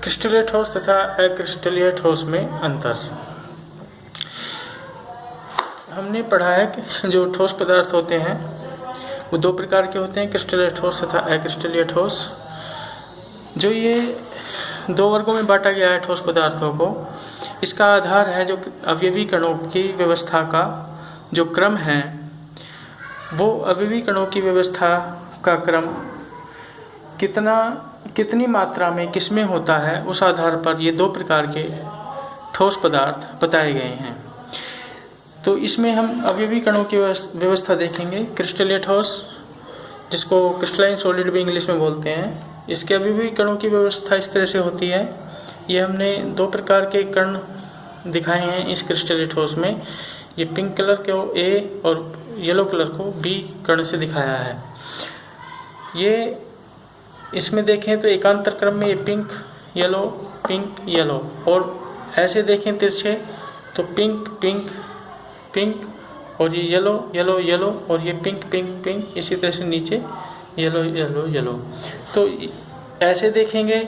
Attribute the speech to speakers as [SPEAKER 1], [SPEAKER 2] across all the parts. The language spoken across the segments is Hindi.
[SPEAKER 1] क्रिस्टलीय ठोस तथा अक्रिस्टलीय ठोस में अंतर। हमने पढ़ा है कि जो ठोस पदार्थ होते हैं वो दो प्रकार के होते हैं, क्रिस्टलीय ठोस तथा अक्रिस्टलीय ठोस। जो ये दो वर्गों में बांटा गया है ठोस पदार्थों को, इसका आधार है जो अवयवी कणों की व्यवस्था का जो क्रम है, वो अवयवी कणों की व्यवस्था का क्रम कितनी मात्रा में किसमें होता है, उस आधार पर ये दो प्रकार के ठोस पदार्थ बताए गए हैं। तो इसमें हम अवयवी कणों की व्यवस्था देखेंगे। क्रिस्टलीय ठोस, जिसको क्रिस्टलाइन सॉलिड भी इंग्लिश में बोलते हैं, इसके अवयवी कणों की व्यवस्था इस तरह से होती है। ये हमने दो प्रकार के कण दिखाए हैं इस क्रिस्टलीय ठोस में। ये पिंक कलर को ए और येलो कलर को बी कण से दिखाया है। ये इसमें देखें तो एकांतर क्रम में ये पिंक येलो, और ऐसे देखें तिरछे तो पिंक पिंक पिंक, और ये येलो और ये पिंक पिंक पिंक, इसी तरह से नीचे येलो। तो ऐसे देखेंगे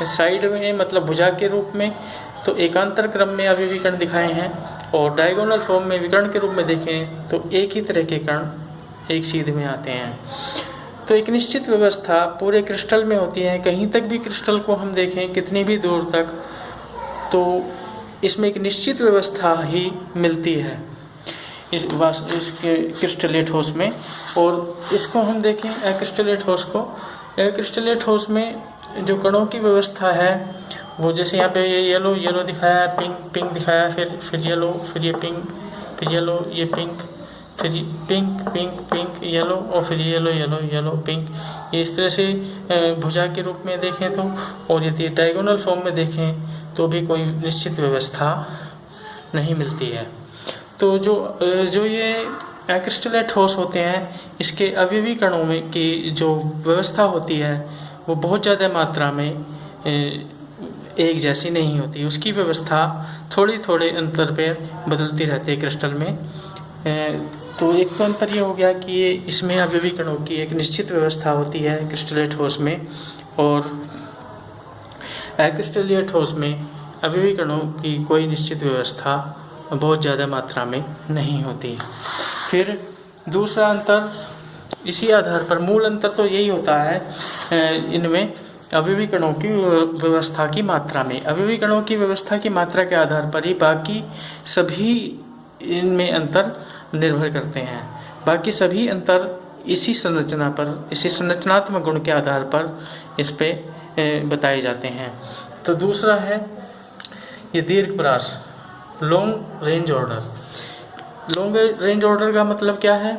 [SPEAKER 1] साइड में, मतलब भुजा के रूप में, तो एकांतर क्रम में अवयवी कण दिखाए हैं, और डायगोनल फॉर्म में विकर्ण के रूप में देखें तो एक ही तरह के कण एक सीध में आते हैं। तो एक निश्चित व्यवस्था पूरे क्रिस्टल में होती है। कहीं तक भी क्रिस्टल को हम देखें, कितनी भी दूर तक, तो इसमें एक निश्चित व्यवस्था ही मिलती है इसके क्रिस्टलीय ठोस में। और इसको हम देखें अक्रिस्टलीय ठोस को, अक्रिस्टलीय ठोस में जो कणों की व्यवस्था है वो, जैसे यहाँ पे ये येलो दिखाया है, पिंक दिखाया, फिर येलो, फिर ये पिंक, फिर येलो, ये पिंक, फिर पिंक येलो, और फिर येलो पिंक। ये इस तरह से भुजा के रूप में देखें तो, और यदि डायगोनल फॉर्म में देखें तो भी कोई निश्चित व्यवस्था नहीं मिलती है। तो जो ये अक्रिस्टलीय ठोस होते हैं, इसके अवयवी कणों में की जो व्यवस्था होती है वो बहुत ज़्यादा मात्रा में एक जैसी नहीं होती। उसकी व्यवस्था थोड़े अंतर पे बदलती रहती है क्रिस्टल में। तो एक तो अंतर ये हो गया कि ये इसमें अवयवी कणों की एक निश्चित व्यवस्था होती है क्रिस्टलीय ठोस में, और अक्रिस्टलीय ठोस में अवयवी कणों की कोई निश्चित व्यवस्था बहुत ज़्यादा मात्रा में नहीं होती। फिर दूसरा अंतर, इसी आधार पर मूल अंतर तो यही होता है इनमें अवयवी कणों की व्यवस्था की मात्रा में। अवयवी कणों की व्यवस्था की मात्रा के आधार पर ही बाकी सभी इनमें अंतर निर्भर करते हैं। बाकी सभी अंतर इसी संरचना पर, इसी संरचनात्मक गुण के आधार पर इस पे बताए जाते हैं। तो दूसरा है ये दीर्घप्रास, long range order. Long range order का मतलब क्या है?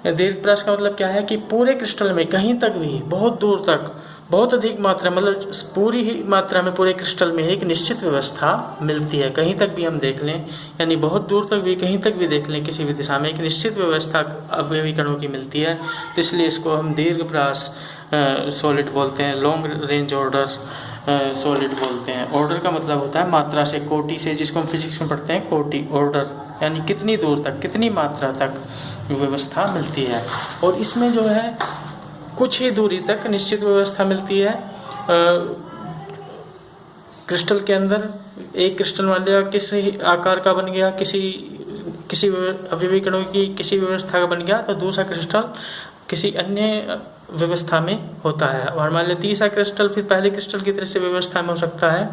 [SPEAKER 1] दीर्घप्रास का मतलब क्या है कि पूरे क्रिस्टल में कहीं तक भी, बहुत दूर तक, बहुत अधिक मात्रा, मतलब पूरी ही मात्रा में पूरे क्रिस्टल में एक निश्चित व्यवस्था मिलती है। कहीं तक भी हम देख लें, यानी बहुत दूर तक भी, कहीं तक भी देख लें, किसी भी दिशा में एक निश्चित व्यवस्था अवयवी कणों की मिलती है। तो इसलिए इसको हम दीर्घप्रास सॉलिड बोलते हैं, लॉन्ग रेंज ऑर्डर सॉलिड बोलते हैं। ऑर्डर का मतलब होता है मात्रा से, कोटि से, जिसको हम फिजिक्स में पढ़ते हैं कोटि, ऑर्डर, यानी कितनी दूर तक, कितनी मात्रा तक व्यवस्था मिलती है। और इसमें जो है कुछ ही दूरी तक निश्चित व्यवस्था मिलती है। क्रिस्टल के अंदर एक क्रिस्टल मान लिया किसी आकार का बन गया, किसी अवयवी कणों की किसी व्यवस्था का बन गया, तो दूसरा क्रिस्टल किसी अन्य व्यवस्था में होता है। और मान लिया तीसरा क्रिस्टल फिर पहले क्रिस्टल की तरह से व्यवस्था में हो सकता है,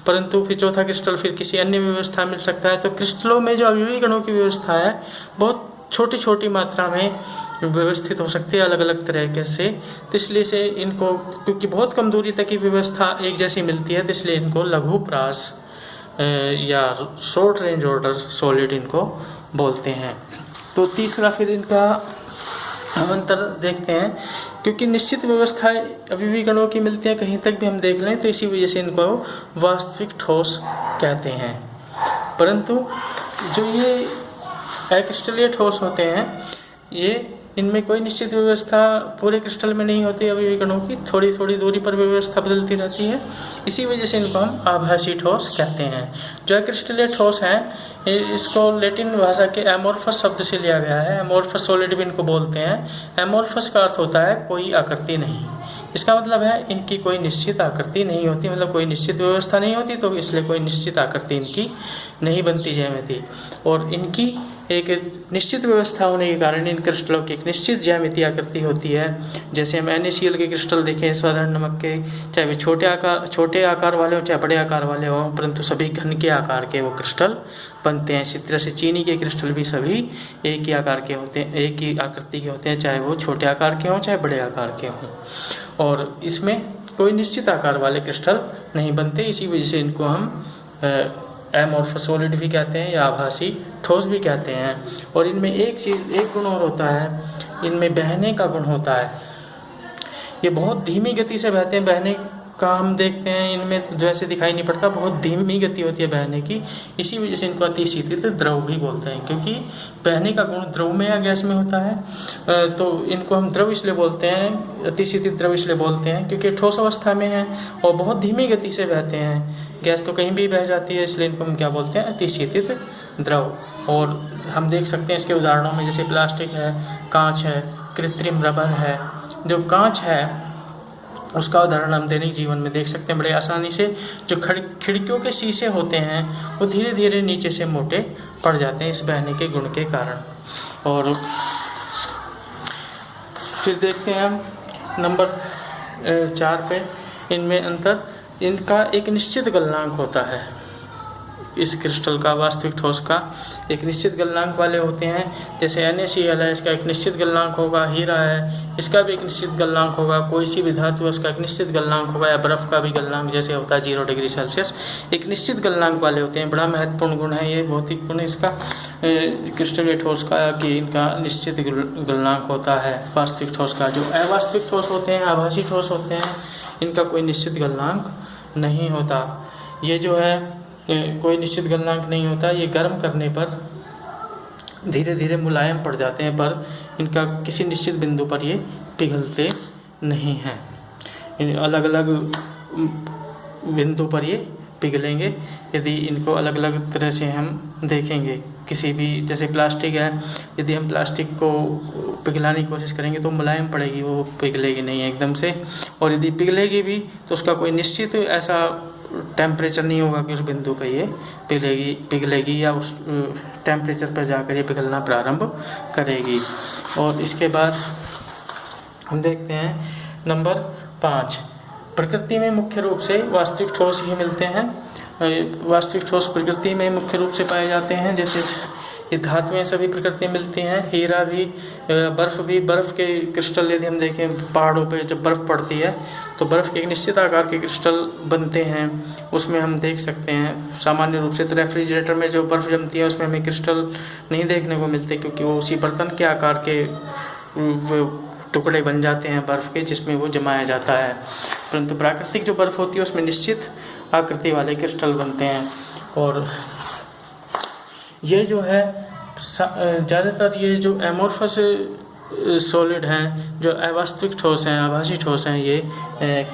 [SPEAKER 1] परंतु फिर चौथा क्रिस्टल फिर किसी अन्य व्यवस्था में मिल सकता है। तो क्रिस्टलों में जो अवयवी कणों की व्यवस्था है बहुत छोटी मात्रा में व्यवस्थित हो सकती है, अलग अलग तरीके से। तो इसलिए से इनको, क्योंकि बहुत कम दूरी तक की व्यवस्था एक जैसी मिलती है, तो इसलिए इनको लघुप्रास या शॉर्ट रेंज ऑर्डर सॉलिड इनको बोलते हैं। तो तीसरा फिर इनका हम अंतर देखते हैं, क्योंकि निश्चित व्यवस्था अवयवी कणों की मिलती है कहीं तक भी हम देख लें, तो इसी वजह से इनको वास्तविक ठोस कहते हैं। परंतु जो ये अक्रिस्टलीय ठोस होते हैं, ये इनमें कोई निश्चित व्यवस्था पूरे क्रिस्टल में नहीं होती अवयवी कणों की, थोड़ी दूरी पर व्यवस्था बदलती रहती है। इसी वजह से इनको हम आभासी ठोस कहते हैं। जो अक्रिस्टलीय ठोस हैं, इसको लैटिन भाषा के एमोर्फस शब्द से लिया गया है। एमोर्फस सॉलिड भी इनको बोलते हैं। एमोर्फस का अर्थ होता है कोई आकृति नहीं, इसका मतलब है इनकी कोई निश्चित आकृति नहीं होती, मतलब कोई निश्चित व्यवस्था नहीं होती, तो इसलिए कोई निश्चित आकृति इनकी नहीं बनती ज्यामिति। और इनकी एक निश्चित व्यवस्था होने के कारण इन क्रिस्टलों की एक निश्चित ज्यामितीय आकृति होती है। जैसे हम NaCl के क्रिस्टल देखें साधारण नमक के, चाहे वे छोटे आकार वाले हों चाहे बड़े आकार वाले हों, परंतु सभी घन के आकार के वो क्रिस्टल बनते हैं। इसी तरह से चीनी के क्रिस्टल भी सभी एक ही आकार के होते हैं, एक ही आकृति के होते हैं, चाहे वो छोटे आकार के हों चाहे बड़े आकार के हों। और इसमें कोई निश्चित आकार वाले क्रिस्टल नहीं बनते, इसी वजह से इनको हम एमॉर्फस सॉलिड भी कहते हैं या आभासी ठोस भी कहते हैं। और इनमें एक गुण और होता है, इनमें बहने का गुण होता है। ये बहुत धीमी गति से बहते हैं, बहने का हम देखते हैं इनमें तो जैसे दिखाई नहीं पड़ता, बहुत धीमी गति होती है बहने की। इसी वजह से इनको अतिशीतित द्रव भी बोलते हैं, क्योंकि बहने का गुण द्रव में या गैस में होता है। तो इनको हम द्रव इसलिए बोलते हैं, अतिशीतित द्रव इसलिए बोलते हैं क्योंकि ठोस अवस्था में है और बहुत धीमी गति से बहते हैं। गैस तो कहीं भी बह जाती है, इसलिए इनको हम क्या बोलते हैं, अतिशीतित द्रव। और हम देख सकते हैं इसके उदाहरणों में, जैसे प्लास्टिक है, कांच है, कृत्रिम रबर है। जो कांच है उसका उदाहरण हम दैनिक जीवन में देख सकते हैं बड़े आसानी से। जो खिड़कियों के शीशे होते हैं वो धीरे धीरे नीचे से मोटे पड़ जाते हैं इस बहने के गुण के कारण। और फिर देखते हैं हम नंबर 4 पे, इनमें अंतर, इनका एक निश्चित गलनांक होता है। इस क्रिस्टल का, वास्तविक ठोस का एक निश्चित गलनांक वाले होते हैं। जैसे NaCl है, इसका एक निश्चित गलनांक होगा। हीरा है, इसका भी एक निश्चित गलनांक होगा। कोई सी भी धातु है उसका एक निश्चित गलनांक होगा, या बर्फ़ का भी गलनांक जैसे होता है 0 डिग्री सेल्सियस, एक निश्चित गलनांक वाले होते हैं। बड़ा महत्वपूर्ण गुण है ये, भौतिक गुण इसका क्रिस्टल ठोस का, कि इनका निश्चित गलनांक होता है वास्तविक ठोस का। जो अवास्तविक ठोस होते हैं, आभासी ठोस होते हैं, इनका कोई निश्चित गलनांक नहीं होता। ये जो है कोई निश्चित गलनांक नहीं होता, ये गर्म करने पर धीरे धीरे मुलायम पड़ जाते हैं, पर इनका किसी निश्चित बिंदु पर ये पिघलते नहीं हैं। अलग अलग बिंदु पर ये पिघलेंगे यदि इनको अलग अलग तरह से हम देखेंगे। किसी भी, जैसे प्लास्टिक है, यदि हम प्लास्टिक को पिघलाने की कोशिश करेंगे तो मुलायम पड़ेगी, वो पिघलेगी नहीं एकदम से। और यदि पिघलेगी भी तो उसका कोई निश्चित ऐसा टेम्परेचर नहीं होगा कि उस बिंदु पर ये पिघलेगी या उस टेम्परेचर पर जाकर ये पिघलना प्रारंभ करेगी। और इसके बाद हम देखते हैं नंबर 5, प्रकृति में मुख्य रूप से वास्तविक ठोस ही मिलते हैं। वास्तविक ठोस प्रकृति में मुख्य रूप से पाए जाते हैं। जैसे ये धातुएं सभी प्रकृति में मिलती हैं, हीरा भी, बर्फ़ भी। बर्फ़ के क्रिस्टल यदि हम देखें पहाड़ों पे जब बर्फ़ पड़ती है तो बर्फ़ के एक निश्चित आकार के क्रिस्टल बनते हैं, उसमें हम देख सकते हैं। सामान्य रूप से तो रेफ्रिजरेटर में जो बर्फ़ जमती है उसमें हमें क्रिस्टल नहीं देखने को मिलते, क्योंकि वो उसी बर्तन के आकार के टुकड़े बन जाते हैं बर्फ़ के, जिसमें वो जमाया जाता है। परंतु प्राकृतिक जो बर्फ़ होती है उसमें निश्चित आकृति वाले क्रिस्टल बनते हैं। और ये जो है ज़्यादातर ये जो एमोर्फस सॉलिड हैं, जो अवास्तविक ठोस हैं, आभासी ठोस हैं, ये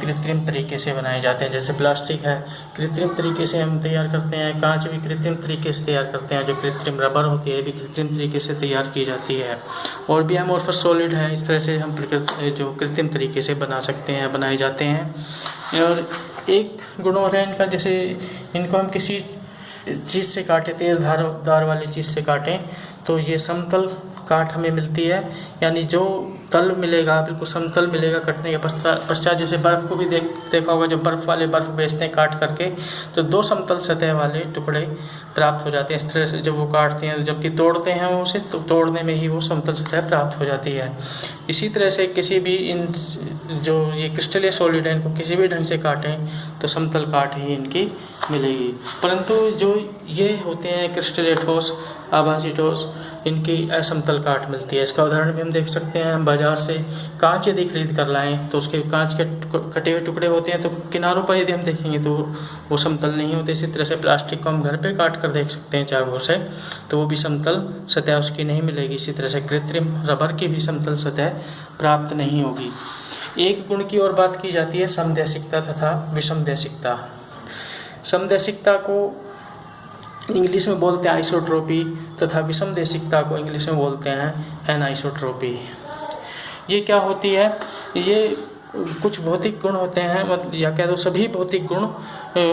[SPEAKER 1] कृत्रिम तरीके से बनाए जाते हैं। जैसे प्लास्टिक है, कृत्रिम तरीके से हम तैयार करते हैं। कांच भी कृत्रिम तरीके से तैयार करते हैं। जो कृत्रिम रबर होती है भी कृत्रिम तरीके से तैयार की जाती है। और भी एमोर्फस सॉलिड है, इस तरह से हम जो कृत्रिम तरीके से बना सकते हैं, बनाए जाते हैं। और एक गुण और है इनका, जैसे इनको हम किसी चीज़ से काटें, तेज़ धार वाली चीज़ से काटें तो ये समतल काट हमें मिलती है, यानी जो तल मिलेगा बिल्कुल समतल मिलेगा कटने के पश्चात। जैसे बर्फ़ को भी देखा होगा, जो बर्फ़ वाले बर्फ़ बेचते हैं काट करके, तो 2 समतल सतह वाले टुकड़े प्राप्त हो जाते हैं इस तरह से जब वो काटते हैं। जबकि तोड़ते हैं वो उसे, तो तोड़ने में ही वो समतल सतह प्राप्त हो जाती है। इसी तरह से किसी भी इन जो ये क्रिस्टलीय सॉलिड है, इनको किसी भी ढंग से काटें तो समतल काट ही इनकी मिलेगी। परंतु जो ये होते हैं क्रिस्टलीय ठोस, आभासी ठोस, इनकी असमतल काट मिलती है। इसका उदाहरण भी हम देख सकते हैं। हम बाजार से कांच यदि खरीद कर लाएं तो उसके कांच के कटे हुए टुकड़े होते हैं, तो किनारों पर यदि हम देखेंगे तो वो समतल नहीं होते। इसी तरह से प्लास्टिक को हम घर पे काट कर देख सकते हैं चाकू से, तो वो भी समतल सतह उसकी नहीं मिलेगी। इसी तरह से कृत्रिम रबर की भी समतल सतह प्राप्त नहीं होगी। एक गुण की और बात की जाती है, समदैशिकता तथा विषमदैशिकता। समदैशिकता को इंग्लिश में बोलते हैं आइसोट्रोपी, तथा विषमदैशिकता को इंग्लिश में बोलते हैं एनाइसोट्रोपी। ये क्या होती है? ये कुछ भौतिक गुण होते हैं, मतलब या कह दो सभी भौतिक गुण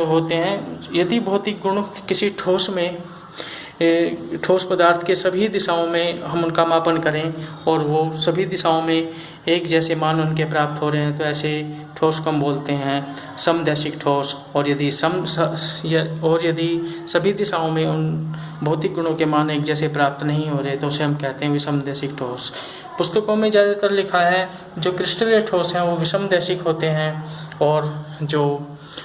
[SPEAKER 1] होते हैं। यदि भौतिक गुण किसी ठोस पदार्थ के सभी दिशाओं में हम उनका मापन करें और वो सभी दिशाओं में एक जैसे मान उनके प्राप्त हो रहे हैं, तो ऐसे ठोस को हम बोलते हैं समदैशिक ठोस। और यदि सभी दिशाओं में उन भौतिक गुणों के मान एक जैसे प्राप्त नहीं हो रहे, तो उसे हम कहते हैं विषमदैशिक ठोस। पुस्तकों में ज़्यादातर लिखा है जो क्रिस्टलीय ठोस हैं वो विषमदैशिक होते हैं, और जो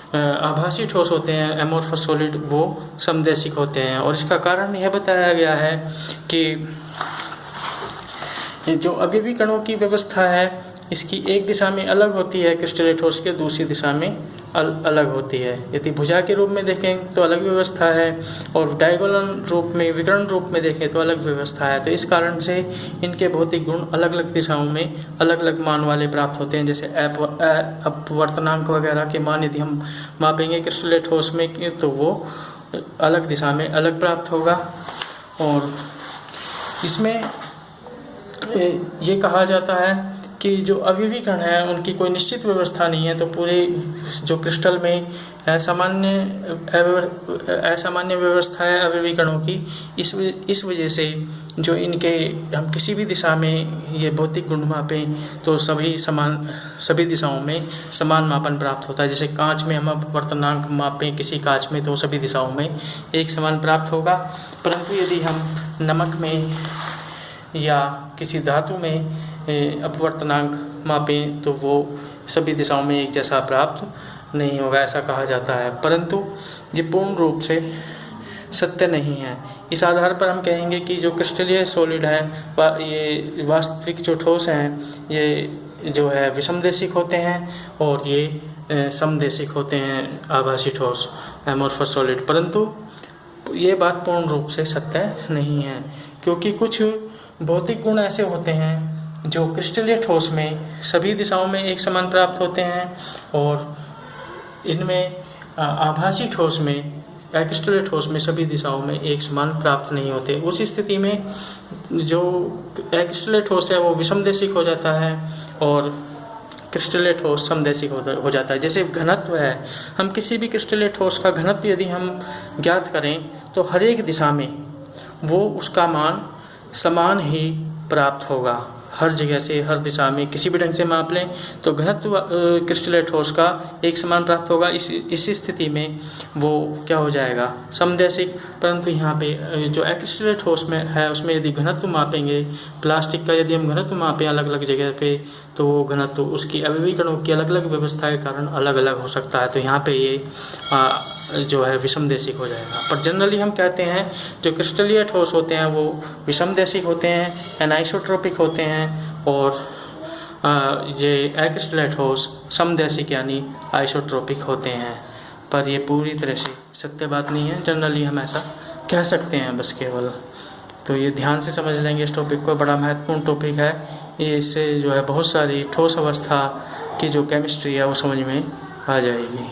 [SPEAKER 1] आभासी ठोस होते हैं एमोर्फस सॉलिड वो समदैशिक होते हैं। और इसका कारण यह बताया गया है कि जो अवयवी कणों की व्यवस्था है इसकी एक दिशा में अलग होती है क्रिस्टलीय ठोस के, दूसरी दिशा में अलग होती है। यदि भुजा के रूप में देखें तो अलग व्यवस्था है, और डायगोनल रूप में विकर्ण रूप में देखें तो अलग व्यवस्था है। तो इस कारण से इनके भौतिक गुण अलग अलग दिशाओं में अलग अलग मान वाले प्राप्त होते हैं। जैसे अपवर्तनांक वगैरह के मान यदि हम मापेंगे क्रिस्टलीय ठोस में तो वो अलग दिशा में अलग प्राप्त होगा। और इसमें ये कहा जाता है कि जो अवयवी कण हैं उनकी कोई निश्चित व्यवस्था नहीं है, तो पूरे जो क्रिस्टल में असामान्य व्यवस्था है अवयवी कणों की। इस वजह से जो इनके हम किसी भी दिशा में ये भौतिक गुण मापें तो सभी दिशाओं में समान मापन प्राप्त होता है। जैसे कांच में हम अपवर्तनांक मापें किसी कांच में तो सभी दिशाओं में एक समान प्राप्त होगा, परंतु यदि हम नमक में या किसी धातु में अपवर्तनांक मापें तो वो सभी दिशाओं में एक जैसा प्राप्त नहीं होगा, ऐसा कहा जाता है। परंतु ये पूर्ण रूप से सत्य नहीं है। इस आधार पर हम कहेंगे कि जो क्रिस्टलीय सॉलिड है ये वास्तविक जो ठोस हैं ये जो है विषमदैशिक होते हैं, और ये समदैशिक होते हैं आभासी ठोस एमोर्फस सॉलिड। परंतु ये बात पूर्ण रूप से सत्य नहीं है, क्योंकि कुछ भौतिक गुण ऐसे होते हैं जो क्रिस्टलीय ठोस में सभी दिशाओं में एक समान प्राप्त होते हैं, और इनमें आभासी ठोस में क्रिस्टलीय ठोस में सभी दिशाओं में एक समान प्राप्त नहीं होते। उस स्थिति में जो क्रिस्टलीय ठोस है वो विषमदैशिक हो जाता है और क्रिस्टलीय ठोस समदैशिक हो जाता है। जैसे घनत्व है, हम किसी भी क्रिस्टलीय ठोस का घनत्व यदि हम ज्ञात करें तो हर एक दिशा में वो उसका मान समान ही प्राप्त होगा। हर जगह से हर दिशा में किसी भी ढंग से माप लें तो घनत्व क्रिस्टलीय ठोस का एक समान प्राप्त होगा। इस स्थिति में वो क्या हो जाएगा समदैशिक। परंतु यहाँ पे जो अक्रिस्टलीय ठोस में है उसमें यदि घनत्व मापेंगे प्लास्टिक का, यदि हम घनत्व मापें अलग अलग जगह पे तो वो घनत्व उसकी अवयवी कणों की अलग अलग व्यवस्था के कारण अलग अलग हो सकता है। तो यहाँ पे ये जो है विषमदैशिक हो जाएगा। पर जनरली हम कहते हैं जो क्रिस्टलीय ठोस होते हैं वो विषमदैशिक होते हैं, एनाइसोट्रोपिक होते हैं, और ये अक्रिस्टलीय ठोस समदैशिक यानी आइसोट्रोपिक होते हैं। पर ये पूरी तरह से सत्य बात नहीं है, जनरली हम ऐसा कह सकते हैं बस केवल। तो ये ध्यान से समझ लेंगे इस टॉपिक को, बड़ा महत्वपूर्ण टॉपिक है ये। इससे जो है बहुत सारी ठोस अवस्था की जो केमिस्ट्री है वो समझ में आ जाएगी।